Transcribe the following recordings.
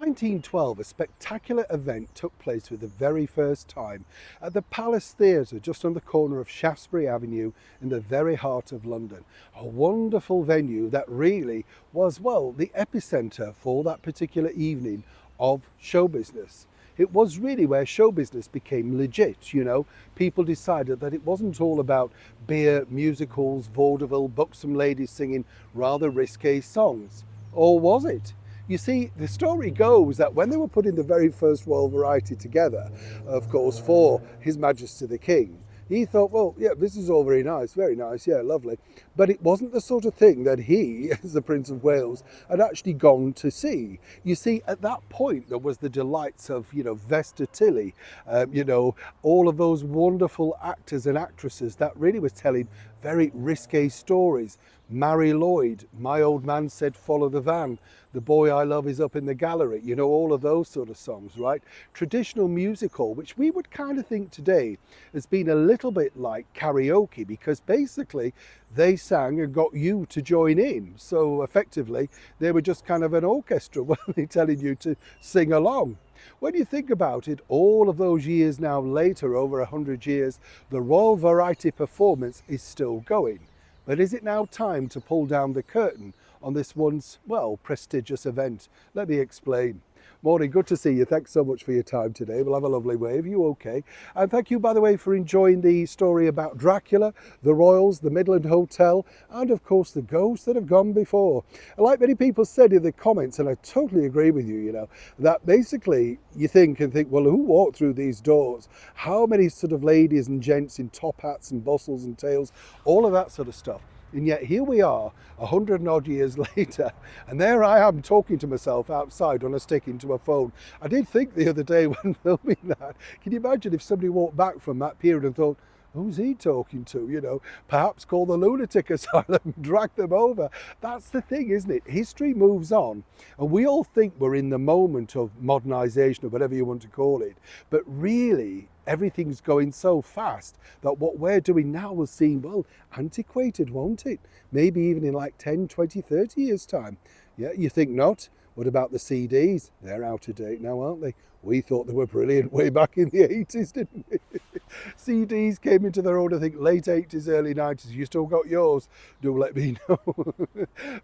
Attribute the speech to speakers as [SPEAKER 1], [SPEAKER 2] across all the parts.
[SPEAKER 1] 1912, a spectacular event took place for the very first time at the Palace Theatre, just on the corner of Shaftesbury Avenue in the very heart of London. A wonderful venue that really was, well, the epicentre for that particular evening of show business. It was really where show business became legit, you know. People decided that it wasn't all about beer, musicals, vaudeville, buxom ladies singing rather risque songs. Or was it? You see, the story goes that when they were putting the very first Royal Variety together, of course, for His Majesty the King, he thought, well, yeah, this is all very nice, yeah, lovely. But it wasn't the sort of thing that he, as the Prince of Wales, had actually gone to see. You see, at that point, there was the delights of, Vesta Tilley, all of those wonderful actors and actresses that really was telling very risque stories. Marie Lloyd, My Old Man Said Follow the Van, The Boy I Love Is Up in the Gallery, all of those sort of songs, right? Traditional musical, which we would kind of think today has been a little bit like karaoke, because basically they sang and got you to join in. So effectively, they were just kind of an orchestra, weren't they, telling you to sing along. When you think about it, all of those years now later, over 100 years, the Royal Variety performance is still going. But is it now time to pull down the curtain on this once, well, prestigious event? Let me explain. Morning, good to see you. Thanks so much for your time today. We'll have a lovely wave. You okay? And thank you, by the way, for enjoying the story about Dracula, the Royals, the Midland Hotel, and of course the ghosts that have gone before. Like many people said in the comments, and I totally agree with you, that basically you think, well, who walked through these doors? How many sort of ladies and gents in top hats and bustles and tails, all of that sort of stuff. And yet here we are, 100 and odd years later, and there I am talking to myself outside on a stick into a phone. I did think the other day when filming that, can you imagine if somebody walked back from that period and thought, who's he talking to? Perhaps call the lunatic asylum and drag them over. That's the thing, isn't it? History moves on, and we all think we're in the moment of modernisation or whatever you want to call it. But really, everything's going so fast that what we're doing now will seem, well, antiquated, won't it? Maybe even in like 10, 20, 30 years' time. Yeah, you think not? What about the CDs? They're out of date now, aren't they? We thought they were brilliant way back in the 80s, didn't we? CDs came into their own, I think, late 80s, early 90s. You still got yours? Do let me know.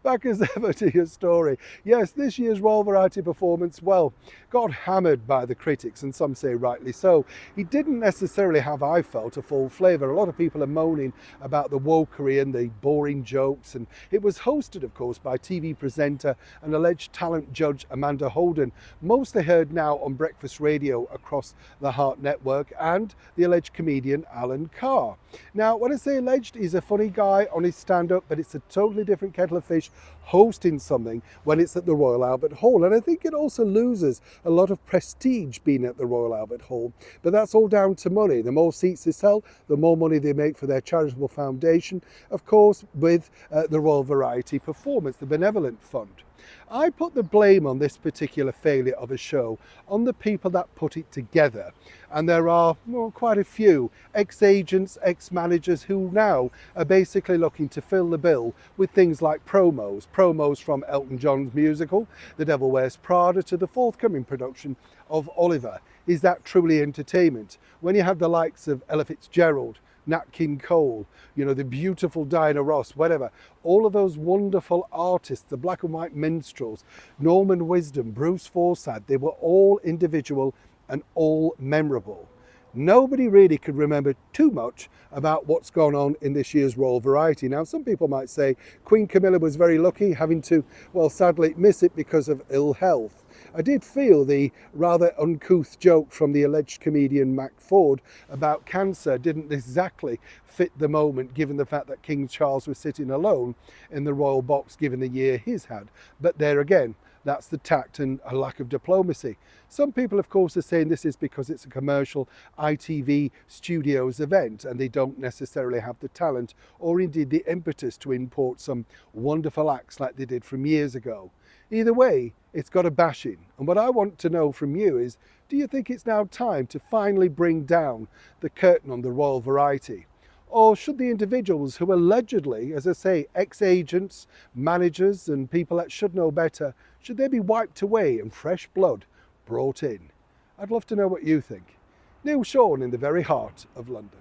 [SPEAKER 1] Back as ever to your story. Yes, this year's Royal Variety performance, well, got hammered by the critics, and some say rightly so. It didn't necessarily have, I felt, a full flavour. A lot of people are moaning about the wokery and the boring jokes, and it was hosted, of course, by TV presenter and alleged talent judge Amanda Holden, mostly heard now on breakfast radio across the Heart Network, and the alleged comedian Alan Carr. Now, when I say alleged, he's a funny guy on his stand-up, but it's a totally different kettle of fish hosting something when it's at the Royal Albert Hall. And I think it also loses a lot of prestige being at the Royal Albert Hall. But that's all down to money. The more seats they sell, the more money they make for their charitable foundation, of course, with the Royal Variety Performance, the Benevolent Fund. I put the blame on this particular failure of a show on the people that put it together. And there are, well, quite a few ex-agents, ex-managers who now are basically looking to fill the bill with things like promos from Elton John's musical, The Devil Wears Prada, to the forthcoming production of Oliver. Is that truly entertainment? When you have the likes of Ella Fitzgerald, Nat King Cole, the beautiful Diana Ross, whatever, all of those wonderful artists, the black and white minstrels, Norman Wisdom, Bruce Forsyth, they were all individual and all memorable. Nobody really could remember too much about what's gone on in this year's Royal Variety. Now, some people might say Queen Camilla was very lucky, having to, well, sadly miss it because of ill health. I did feel the rather uncouth joke from the alleged comedian Mac Ford about cancer didn't exactly fit the moment, given the fact that King Charles was sitting alone in the royal box given the year his had. But there again, that's the tact and a lack of diplomacy. Some people, of course, are saying this is because it's a commercial ITV Studios event and they don't necessarily have the talent or indeed the impetus to import some wonderful acts like they did from years ago. Either way, it's got a bashing. And what I want to know from you is, do you think it's now time to finally bring down the curtain on the Royal Variety? Or should the individuals who allegedly, as I say, ex-agents, managers and people that should know better, should they be wiped away and fresh blood brought in? I'd love to know what you think. Neil Sean in the very heart of London.